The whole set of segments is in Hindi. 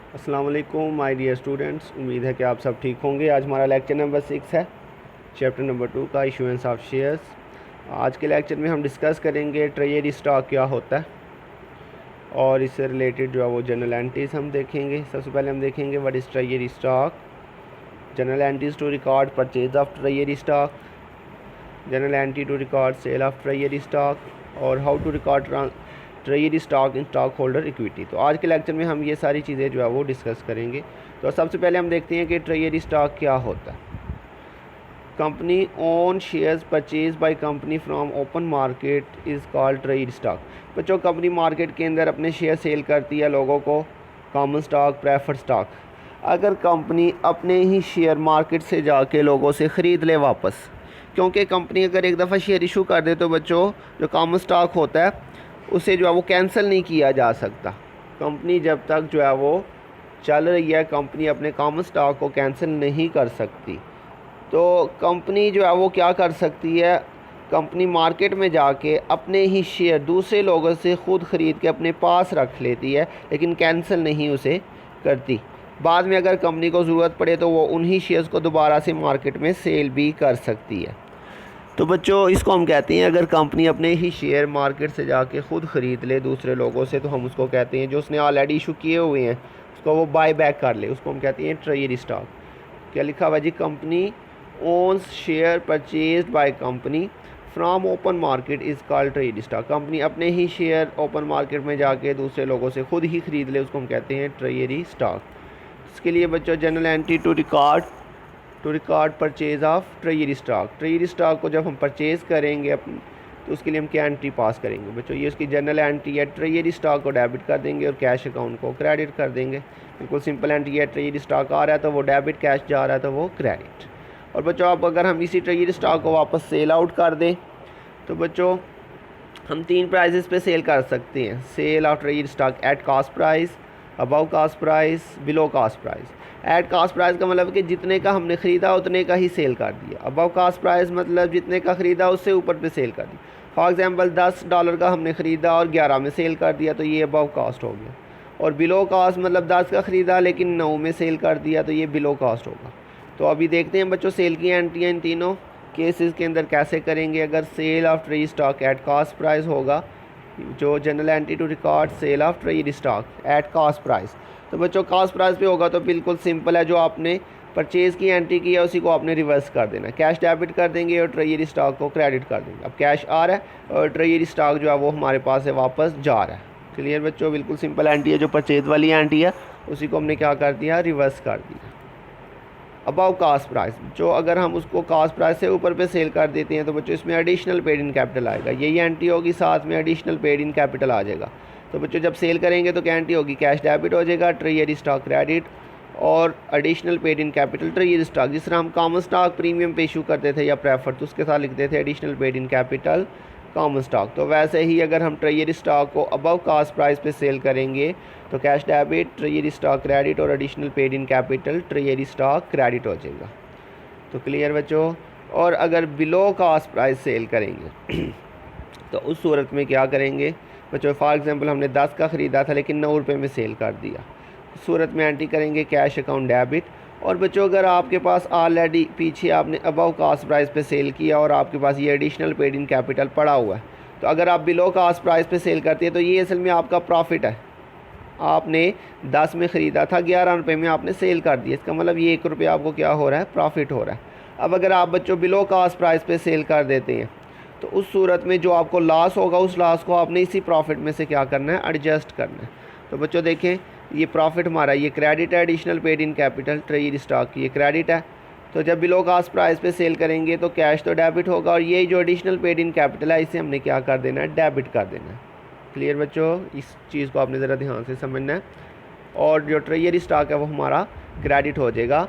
अस्सलाम वालेकुम माय डियर स्टूडेंट्स, उम्मीद है कि आप सब ठीक होंगे। आज हमारा लेक्चर नंबर 6 है, चैप्टर नंबर 2 का इशूएंस ऑफ शेयर्स। आज के लेक्चर में हम डिस्कस करेंगे ट्रेजरी स्टॉक क्या होता है और इससे रिलेटेड जो है वो जनरल एंट्रीज हम देखेंगे। सबसे पहले हम देखेंगे what is treasury stock, general entries to record purchase of treasury stock, general entry to record cell of treasury stock और how to record treasury stock in stock holder equity. तो आज के लेक्चर में हम ये सारी चीज़ें जो है वो डिस्कस करेंगे। तो सबसे पहले हम देखते हैं कि ट्रेजरी स्टॉक क्या होता है। Company own shares purchase by company from open market is called treasury stock. बच्चों, कंपनी मार्केट के अंदर अपने शेयर सेल करती है लोगों को, कॉमन स्टॉक, प्रेफर्ड स्टॉक। अगर कंपनी अपने ही शेयर मार्केट से जाके लोगों से ख़रीद ले वापस, क्योंकि कंपनी अगर एक दफ़ा शेयर इशू कर दे तो बच्चों जो कॉमन स्टॉक होता है उसे जो है वो कैंसिल नहीं किया जा सकता। कंपनी जब तक जो है वो चल रही है, कंपनी अपने कॉमन स्टॉक को कैंसिल नहीं कर सकती। तो कंपनी जो है वो क्या कर सकती है, कंपनी मार्केट में जाके अपने ही शेयर दूसरे लोगों से ख़ुद ख़रीद के अपने पास रख लेती है, लेकिन कैंसिल नहीं उसे करती। बाद में अगर कंपनी को ज़रूरत पड़े तो वो उन्हीं शेयर्स को दोबारा से मार्केट में सेल भी कर सकती है। तो बच्चों, इसको हम कहते हैं, अगर कंपनी अपने ही शेयर मार्केट से जाके ख़ुद ख़रीद ले दूसरे लोगों से, तो हम उसको कहते हैं, जो उसने ऑलरेडी इशू किए हुए हैं उसको वो बाय बैक कर ले, उसको हम कहते हैं ट्रेजरी स्टॉक। क्या लिखा हुआ जी, company owns share purchased by company from open market is called treasury stock. Company अपने ही शेयर ओपन मार्केट में जाके दूसरे लोगों से ख़ुद ही ख़रीद ले, उसको हम कहते हैं ट्रेजरी स्टॉक। इसके लिए बच्चों general entry to record purchase of treasury stock. Treasury stock को जब हम परचेज़ करेंगे तो उसके लिए हम क्या एंट्री पास करेंगे बच्चों, ये उसकी जनरल एंट्री है। ट्रेजरी स्टॉक को डेबिट कर देंगे और कैश अकाउंट को क्रेडिट कर देंगे। बिल्कुल सिंपल एंट्री है। ट्रेजरी स्टॉक आ रहा है तो वो डेबिट, कैश जा रहा है तो वो क्रेडिट। और बच्चों अब अगर हम इसी ट्रेजरी स्टॉक को वापस सेल आउट कर दें तो बच्चों हम 3 प्राइजेस पे सेल कर सकते हैं। Sell of treasury stock at cost price, above cost price, below cost price. At cost price का मतलब कि जितने का हमने ख़रीदा उतने का ही सेल कर दिया। अबव कॉस्ट प्राइस मतलब जितने का ख़रीदा उससे ऊपर पे सेल कर दिया। फॉर एग्जांपल $10 का हमने ख़रीदा और 11 में सेल कर दिया तो ये अबव कॉस्ट हो गया। और बिलो कॉस्ट मतलब 10 का ख़रीदा लेकिन 9 में सेल कर दिया तो ये बिलो कॉस्ट होगा। तो अभी देखते हैं बच्चों सेल की एंट्रियाँ इन तीनों केसेस के अंदर कैसे करेंगे। अगर sell of treasury stock at cost price होगा, जो general entry to record cell of treasury stock at cost price, तो बच्चों कॉस्ट प्राइस पे होगा तो बिल्कुल सिंपल है, जो आपने परचेज़ की एंट्री की है उसी को आपने रिवर्स कर देना। कैश डेबिट कर देंगे और ट्रेजरी स्टॉक को क्रेडिट कर देंगे। अब कैश आ रहा है और ट्रेजरी स्टॉक जो है वो हमारे पास से वापस जा रहा है। क्लियर बच्चों, बिल्कुल सिंपल एंट्री है। जो परचेज वाली एंट्री है उसी को हमने क्या कर दिया, रिवर्स कर दिया। अबाउ कास्ट प्राइस, जो अगर हम उसको कास्ट प्राइस से ऊपर पे सेल कर देते हैं तो बच्चों इसमें एडिशनल पेड इन कैपिटल आएगा। यही एंट्री होगी, साथ में एडिशनल पेड इन कैपिटल आ जाएगा। तो बच्चों जब सेल करेंगे तो क्या एंट्री होगी, कैश डेबिट हो जाएगा, ट्रेजरी स्टॉक क्रेडिट और additional paid in capital treasury stock. जिस तरह हम कॉमन स्टॉक प्रीमियम पे इशू करते थे या प्रेफर, तो उसके साथ लिखते थे additional paid in capital common stock. तो वैसे ही अगर हम ट्रेजरी स्टॉक को अबव कास्ट प्राइस पे सेल करेंगे तो cash debit, treasury stock credit और additional paid in capital treasury stock credit हो जाएगा। तो क्लियर बच्चों। और अगर बिलो कास्ट प्राइस सेल करेंगे तो उस सूरत में क्या करेंगे बच्चों, फॉर एग्जांपल हमने 10 का ख़रीदा था लेकिन 9 रुपये में सेल कर दिया। उस सूरत में एंट्री करेंगे कैश अकाउंट डेबिट। और बच्चों अगर आपके पास ऑलरेडी पीछे आपने अबव कास्ट प्राइस पे सेल किया और आपके पास ये एडिशनल पेड इन कैपिटल पड़ा हुआ है, तो अगर आप बिलो कास्ट प्राइस पे सेल करते हैं तो ये असल में आपका प्रॉफिट है। आपने 10 में ख़रीदा था, 11 रुपये में आपने सेल कर दिया, इसका मतलब ये 1 रुपये आपको क्या हो रहा है, प्रॉफिट हो रहा है। अब अगर आप बच्चों बिलो कास्ट प्राइस पे सेल कर देते हैं तो उस सूरत में जो आपको लॉस होगा उस लॉस को आपने इसी प्रॉफिट में से क्या करना है, एडजस्ट करना है। तो बच्चों देखें ये प्रॉफिट हमारा ये क्रेडिट है, additional paid in capital treasury stock की ये क्रेडिट है। तो जब बिलो कास्ट प्राइस पे सेल करेंगे तो कैश तो डेबिट होगा और ये जो एडिशनल पेड इन कैपिटल है इसे हमने क्या कर देना है, डेबिट कर देना है। क्लियर बच्चों, इस चीज़ को आपने ज़रा ध्यान से समझना है। और जो ट्रेजरी स्टॉक है वो हमारा क्रेडिट हो जाएगा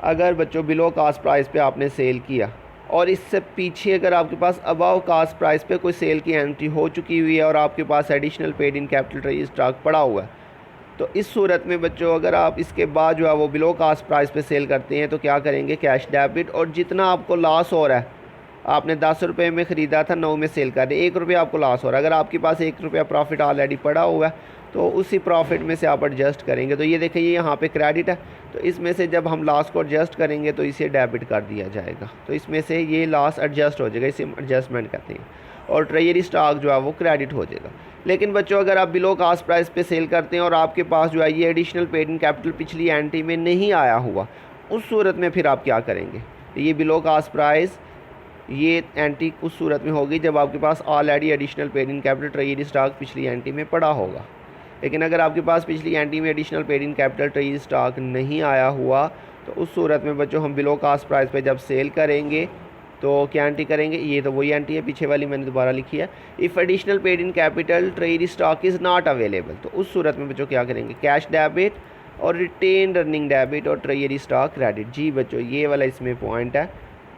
अगर बच्चों बिलो कास्ट प्राइस पे आपने सेल किया। और इससे पीछे अगर आपके पास अबव कास्ट प्राइस पे कोई सेल की एंट्री हो चुकी हुई है और आपके पास additional paid in capital treasury stock पड़ा हुआ है, तो इस सूरत में बच्चों अगर आप इसके बाद जो है वो बिलो कास्ट प्राइस पे सेल करते हैं तो क्या करेंगे, कैश डेबिट। और जितना आपको लॉस हो रहा है, आपने 10 रुपये में ख़रीदा था, 9 में सेल कर रहे, 1 रुपया आपको लॉस हो रहा है। अगर आपके पास 1 रुपया प्रॉफिट ऑलरेडी पड़ा हुआ है तो उसी प्रॉफिट में से आप एडजस्ट करेंगे। तो ये देखिए ये यहाँ पे क्रेडिट है, तो इसमें से जब हम लॉस को एडजस्ट करेंगे तो इसे डेबिट कर दिया जाएगा, तो इसमें से ये लॉस एडजस्ट हो जाएगा, इसे हम एडजस्टमेंट कहते हैं, और ट्रेजरी स्टॉक जो है वो क्रेडिट हो जाएगा। लेकिन बच्चों अगर आप बिलो कॉस्ट प्राइस पे सेल करते हैं और आपके पास जो है ये एडिशनल पेड इन कैपिटल पिछली एंट्री में नहीं आया हुआ, उस सूरत में फिर आप क्या करेंगे? ये बिलो कॉस्ट प्राइस ये एंट्री उस सूरत में होगी जब आपके पास already additional paid in capital treasury stock पिछली एंट्री में पड़ा होगा। लेकिन अगर आपके पास पिछली एंट्री में additional paid in capital treasury stock नहीं आया हुआ, तो उस सूरत में बच्चों हम बिलो कॉस्ट प्राइस पे जब सेल करेंगे तो क्या एंट्री करेंगे? ये तो वही एंट्री है पीछे वाली, मैंने दोबारा लिखी है। If additional paid in capital treasury stock is not available, तो उस सूरत में बच्चों क्या करेंगे? कैश डेबिट और रिटेन अर्निंग डेबिट और ट्रेजरी स्टॉक क्रेडिट। जी बच्चों ये वाला इसमें पॉइंट है।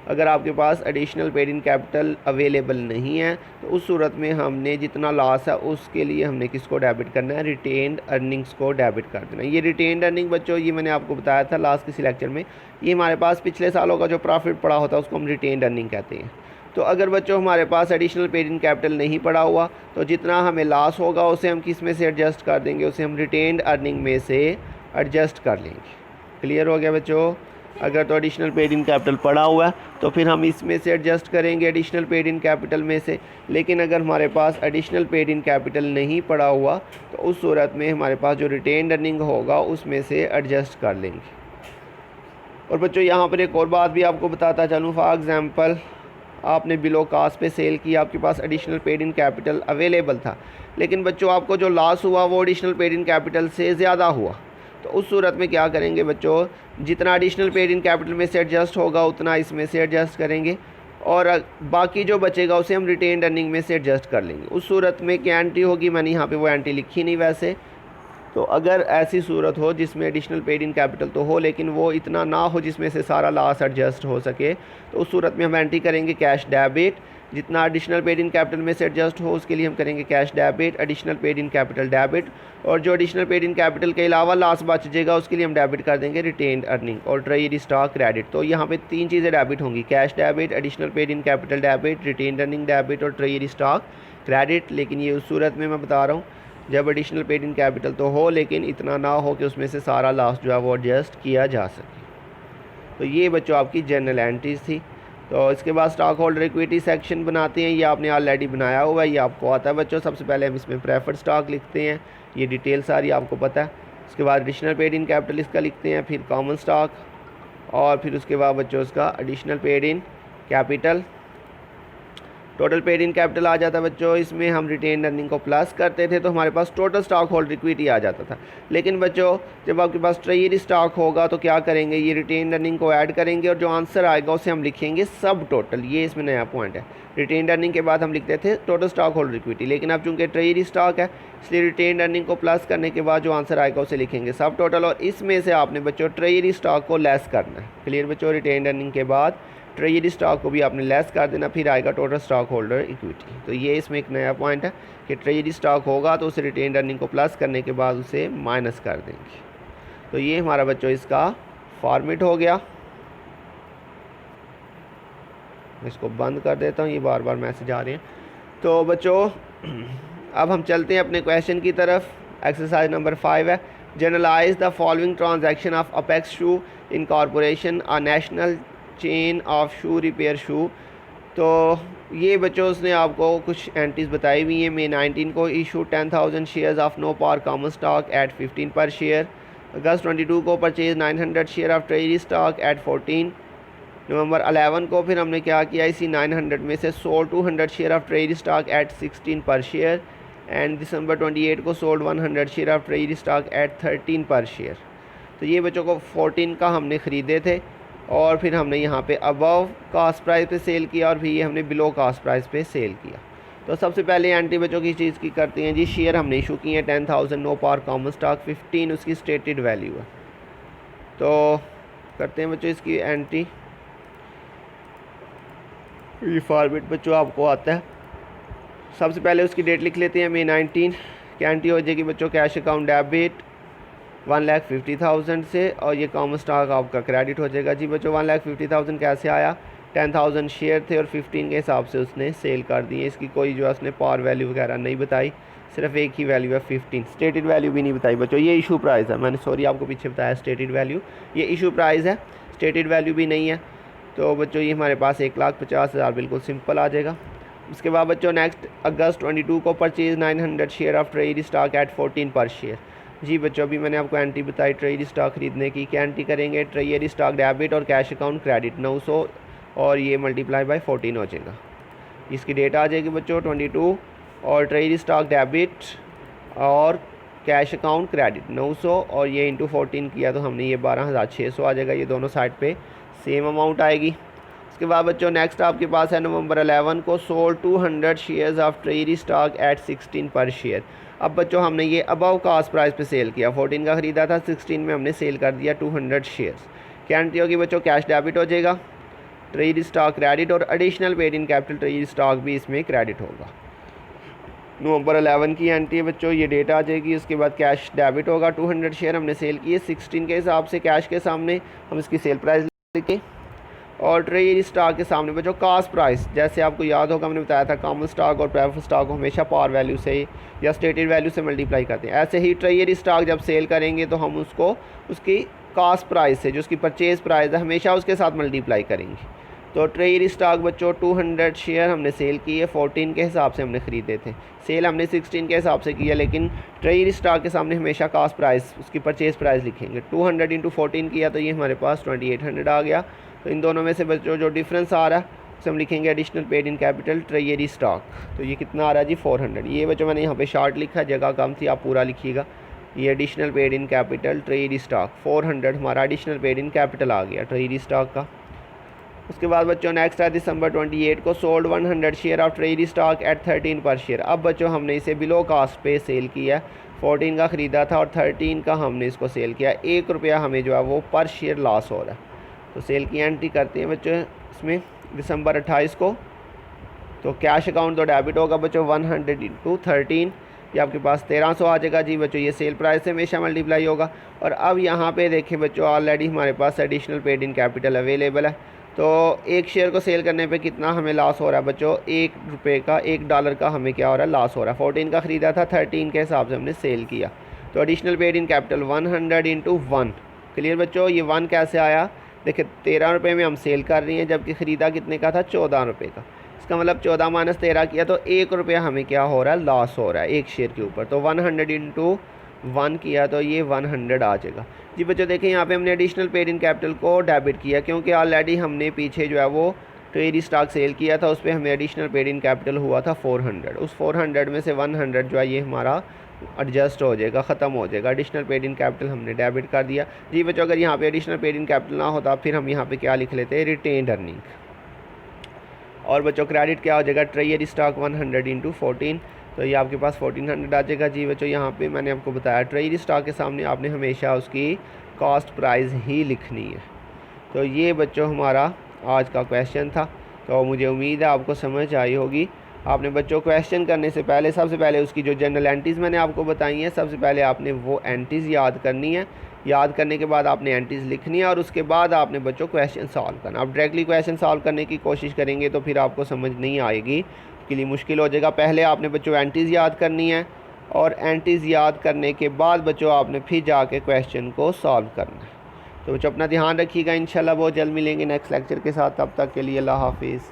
अगर आपके पास additional paid in capital available नहीं है तो उस सूरत में हमने जितना लॉस है उसके लिए हमने किसको डेबिट करना है? रिटेन्ड अर्निंग्स को डेबिट कर देना। ये रिटेन्ड अर्निंग बच्चों ये मैंने आपको बताया था लास्ट किसी लेक्चर में, ये हमारे पास पिछले सालों का जो प्रॉफिट पड़ा होता है उसको हम रिटेन्ड अर्निंग कहते हैं। तो अगर बच्चों हमारे पास एडिशनल पेड इन कैपिटल नहीं पड़ा हुआ तो जितना हमें लॉस होगा उसे हम किस में से एडजस्ट कर देंगे? उसे हम रिटेन्ड अर्निंग में से एडजस्ट कर लेंगे। क्लियर हो गया बच्चों? अगर तो एडिशनल पेड इन कैपिटल पड़ा हुआ है तो फिर हम इसमें से एडजस्ट करेंगे एडिशनल पेड इन कैपिटल में से। लेकिन अगर हमारे पास एडिशनल पेड इन कैपिटल नहीं पड़ा हुआ तो उस सूरत में हमारे पास जो रिटेन्ड अर्निंग होगा उसमें से एडजस्ट कर लेंगे। और बच्चों यहाँ पर एक और बात भी आपको बताता चलूँ, फॉर एग्ज़ाम्पल आपने बिलो कॉस्ट पे सेल की, आपके पास additional paid in capital available था, लेकिन बच्चों आपको जो लॉस हुआ वो एडिशनल पेड इन कैपिटल से ज़्यादा हुआ, तो उस सूरत में क्या करेंगे बच्चों? जितना एडिशनल पेड इन कैपिटल में से एडजस्ट होगा उतना इसमें से एडजस्ट करेंगे और बाकी जो बचेगा उसे हम रिटेन्ड अर्निंग में से एडजस्ट कर लेंगे। उस सूरत में क्या एंट्री होगी? मैंने यहाँ पे वो एंट्री लिखी नहीं वैसे, तो अगर ऐसी सूरत हो जिसमें एडिशनल पेड इन कैपिटल तो हो लेकिन वो इतना ना हो जिसमें से सारा लॉस एडजस्ट हो सके, तो उस सूरत में हम एंट्री करेंगे कैश डेबिट। जितना एडिशनल पेड इन कैपिटल में से एडजस्ट हो उसके लिए हम करेंगे cash debit, additional paid in capital debit, और जो एडिशनल पेड इन कैपिटल के अलावा लॉस बच जाएगा उसके लिए हम डेबिट कर देंगे रिटेन्ड अर्निंग और ट्रेजरी स्टॉक क्रेडिट। तो यहाँ पे तीन चीज़ें डेबिट होंगी, cash debit, additional paid in capital debit, retained earning debit और ट्रेजरी स्टॉक क्रेडिट। लेकिन ये उस सूरत में मैं बता रहा हूँ जब एडिशनल पेड इन कैपिटल तो हो लेकिन इतना ना हो कि उसमें से सारा लॉस जो है वो एडजस्ट किया जा सके। तो ये बच्चों आपकी जनरल एंट्रीज थी। तो इसके बाद स्टॉक होल्डर इक्विटी सेक्शन बनाते हैं, ये आपने ऑलरेडी बनाया हुआ है, ये आपको आता है बच्चों। सबसे पहले हम इसमें प्रेफर्ड स्टॉक लिखते हैं, ये डिटेल सारी आपको पता है। उसके बाद एडिशनल पेड इन कैपिटल इसका लिखते हैं, फिर कॉमन स्टॉक, और फिर उसके बाद बच्चों उसका additional paid in capital. Total paid in capital आ जाता है बच्चों, इसमें हम रिटेन अर्निंग को प्लस करते थे तो हमारे पास टोटल स्टॉक होल्डर इक्विटी आ जाता था। लेकिन बच्चों जब आपके पास ट्रेजरी स्टॉक होगा तो क्या करेंगे? ये रिटेन अर्निंग को ऐड करेंगे और जो आंसर आएगा उसे हम लिखेंगे सब टोटल। ये इसमें नया पॉइंट है, रिटेन अर्निंग के बाद हम लिखते थे टोटल स्टॉक होल्डर इक्विटी, लेकिन अब चूँकि ट्रेजरी स्टॉक है इसलिए रिटेन अर्निंग को प्लस करने के बाद जो आंसर आएगा उसे लिखेंगे सब टोटल, और इसमें से आपने बच्चों ट्रेजरी स्टॉक को लेस करना है। क्लियर बच्चों? रिटेन अर्निंग के बाद ट्रेजरी स्टॉक को भी आपने लेस कर देना, फिर आएगा टोटल स्टॉक होल्डर इक्विटी। तो ये इसमें एक नया पॉइंट है कि ट्रेजरी स्टॉक होगा तो उसे रिटेन अर्निंग को प्लस करने के बाद उसे माइनस कर देंगे। तो ये हमारा बच्चों इसका फॉर्मेट हो गया। इसको बंद कर देता हूँ, ये बार बार मैसेज आ रहे हैं। तो बच्चों अब हम चलते हैं अपने क्वेश्चन की तरफ। एक्सरसाइज नंबर 5 है, journalize the following transaction of Apex shoe incorporation a national chain of shoe repair shoe. तो ये बच्चों उसने आपको कुछ एंट्रीज बताई हुई हैं। मई 19 को issue 10,000 shares of no par common stock at 15 per share. अगस्त 22 को purchase 900 share of treasury stock at 14। नवंबर 11 को फिर हमने क्या किया, इसी 900 में से sold 200 share of treasury stock eight 16 पर शेयर। एंड दिसंबर 28 को sold 100 share of treasury stock eight 13 पर शेयर। तो ये बच्चों को 14 का हमने ख़रीदे थे और फिर हमने यहाँ पे अबव कास्ट प्राइस पे सेल किया और फिर ये हमने बिलो कास्ट प्राइस पे सेल किया। तो सबसे पहले एंट्री बच्चों की चीज़ की करते हैं जी, शेयर हमने इशू किए हैं 10,000 नो पार कॉमन स्टॉक, 15 उसकी स्टेटेड वैल्यू है। तो करते हैं बच्चों इसकी एंट्री। ये फॉर्मेट बच्चों आपको आता है। सबसे पहले उसकी डेट लिख लेते हैं, मई 19। क्या एंट्री हो जाएगी बच्चों? कैश अकाउंट डेबिट 1,50,000 से, और ये कॉमन स्टॉक आपका क्रेडिट हो जाएगा। जी बच्चों 1,50,000 कैसे आया? 10,000 शेयर थे और 15 के हिसाब से उसने सेल कर दिए। इसकी कोई जो है उसने पार वैल्यू वगैरह नहीं बताई, सिर्फ एक ही वैल्यू है 15। स्टेटेड वैल्यू भी नहीं बताई बच्चों, ये इशू प्राइस है, मैंने सॉरी आपको पीछे बताया स्टेटेड वैल्यू, ये इशू प्राइस है, स्टेटेड वैल्यू भी नहीं है। तो बच्चों ये हमारे पास 1,50,000 बिल्कुल सिंपल आ जाएगा। उसके बाद बच्चों नेक्स्ट अगस्त 22 को purchase 900 share of treasury stock at 14 पर शेयर। जी बच्चों अभी मैंने आपको एंट्री बताई ट्रेजरी स्टॉक खरीदने की, क्या एंट्री करेंगे, ट्रेजरी स्टॉक डेबिट और कैश अकाउंट क्रेडिट 900 और ये मल्टीप्लाई बाय 14 हो जाएगा। इसकी डेट आ जाएगी बच्चों 22 और ट्रेजरी स्टॉक डेबिट और कैश अकाउंट क्रेडिट 900 और ये इंटू 14 किया तो हमने ये 12,600 आ जाएगा। ये दोनों साइड पे सेम अमाउंट आएगी। उसके बाद बच्चों नेक्स्ट आपके पास है नवंबर 11 को sold 200 shares of treasury stock eight 16 पर शेयर। अब बच्चों हमने ये अबव कास्ट प्राइस पे सेल किया, 14 का ख़रीदा था, 16 में हमने सेल कर दिया 200 शेयर्स। क्या एंट्री होगी बच्चों, कैश डेबिट हो जाएगा, ट्रेजरी स्टॉक क्रेडिट और additional paid in capital treasury stock भी इसमें क्रेडिट होगा। नवंबर 11 की एंट्री है बच्चों, ये डेट आ जाएगी। उसके बाद कैश डेबिट होगा, 200 शेयर हमने सेल किए 16 के हिसाब से, कैश के सामने हम इसकी सेल प्राइस लिखे और ट्रेजरी स्टॉक के सामने बच्चों कास्ट प्राइस, जैसे आपको याद होगा मैंने बताया था कॉमन स्टॉक और प्रेफरेंस स्टॉक को हमेशा पार वैल्यू से या स्टेटेड वैल्यू से मल्टीप्लाई करते हैं। ऐसे ही ट्रेजरी स्टॉक जब सेल करेंगे तो हम उसको उसकी कास्ट प्राइस से, जो उसकी परचेज़ प्राइस है, हमेशा उसके साथ मल्टीप्लाई करेंगे। तो ट्रेजरी स्टॉक बच्चों 200 शेयर हमने सेल किए, 14 के हिसाब से हमने ख़रीदे थे, सेल हमने 16 के हिसाब से किया, लेकिन ट्रेजरी स्टॉक के सामने हमेशा कास्ट प्राइस उसकी परचेज़ प्राइस लिखेंगे। 200 इंटू 14 किया तो ये हमारे पास 2800 आ गया। तो इन दोनों में से बच्चों जो डिफरेंस आ रहा है उसे हम लिखेंगे additional paid in capital treasury stock. तो ये कितना आ रहा है जी 400। ये बच्चों मैंने यहाँ पे शॉर्ट लिखा, जगह कम थी, आप पूरा लिखिएगा। ये additional paid in capital treasury stock 400 हमारा एडिशनल पेड इन कैपिटल आ गया ट्रेजरी स्टॉक का। उसके बाद बच्चों नेक्स्ट है दिसंबर 28 को sold 100 share of treasury stock eight 13 पर शेयर। अब बच्चों हमने इसे बिलो कास्ट पे सेल किया, 14 का ख़रीदा था और 13 का हमने इसको सेल किया, 1 रुपया हमें जो है वो पर शेयर लॉस हो रहा है। तो सेल की एंट्री करते हैं बच्चों इसमें दिसंबर 28 को। तो कैश अकाउंट तो डेबिट होगा बच्चों 100 इंटू 13, ये आपके पास 1300 आ जाएगा जी बच्चों, ये सेल प्राइस से हमेशा मल्टीप्लाई होगा। और अब यहाँ पे देखें बच्चों ऑलरेडी हमारे पास additional paid in capital available है। तो एक शेयर को सेल करने पे कितना हमें लॉस हो रहा है बच्चों, 1 रुपये का, $1 का हमें क्या हो रहा है लॉस हो रहा है। 14 का ख़रीदा था, 13 के हिसाब से हमने सेल किया। तो additional paid in capital 100 into 1। Clear बच्चों, ये 1 कैसे आया, देखिए 13 रुपये में हम सेल कर रही हैं, जबकि ख़रीदा कितने का था 14 रुपये का। इसका मतलब 14 माइनस 13 किया तो 1 रुपया हमें क्या हो रहा है लॉस हो रहा है एक शेयर के ऊपर। तो 100 इंटू 1 किया तो ये 100 आ जाएगा जी बच्चों। देखें यहाँ पे हमने एडिशनल पेड इन कैपिटल को डेबिट किया, क्योंकि ऑलरेडी हमने पीछे जो है वो ट्रेजरी स्टॉक सेल किया था, उस पर हमें एडिशनल पेड इन कैपिटल हुआ था 400। उस 400 में से 100 जो है ये हमारा एडजस्ट हो जाएगा, ख़त्म हो जाएगा। एडिशनल पेड इन कैपिटल हमने डेबिट कर दिया जी बच्चों। अगर यहाँ पे एडिशनल पेड इन कैपिटल ना होता फिर हम यहाँ पे क्या लिख लेते हैं, रिटेन्ड अर्निंग। और बच्चों क्रेडिट क्या हो जाएगा, ट्रेजरी स्टॉक 100 इंटू 14, तो ये आपके पास 1400 आ जाएगा जी बच्चों। यहाँ पे मैंने आपको बताया ट्रेजरी स्टॉक के सामने आपने हमेशा उसकी कॉस्ट प्राइस ही लिखनी है। तो ये बच्चों हमारा आज का क्वेश्चन था। तो मुझे उम्मीद है आपको समझ आई होगी। आपने बच्चों क्वेश्चन करने से पहले सबसे पहले उसकी जो जनरल एंट्रीज़ मैंने आपको बताई हैं, सबसे पहले आपने वो एंट्रीज़ याद करनी है। याद करने के बाद आपने एंट्रीज़ लिखनी है और उसके बाद आपने बच्चों क्वेश्चन सॉल्व करना। आप डायरेक्टली क्वेश्चन सॉल्व करने की कोशिश करेंगे तो फिर आपको समझ नहीं आएगी, के लिए मुश्किल हो जाएगा। पहले आपने बच्चों एंट्रीज़ याद करनी है और एंट्रीज़ याद करने के बाद बच्चों आपने फिर जाके क्वेश्चन को सॉल्व करना है। तो बच्चों अपना ध्यान रखिएगा, इंशाल्लाह बहुत जल्द मिलेंगे नेक्स्ट लेक्चर के साथ। तब तक के लिए अल्लाह हाफिज़।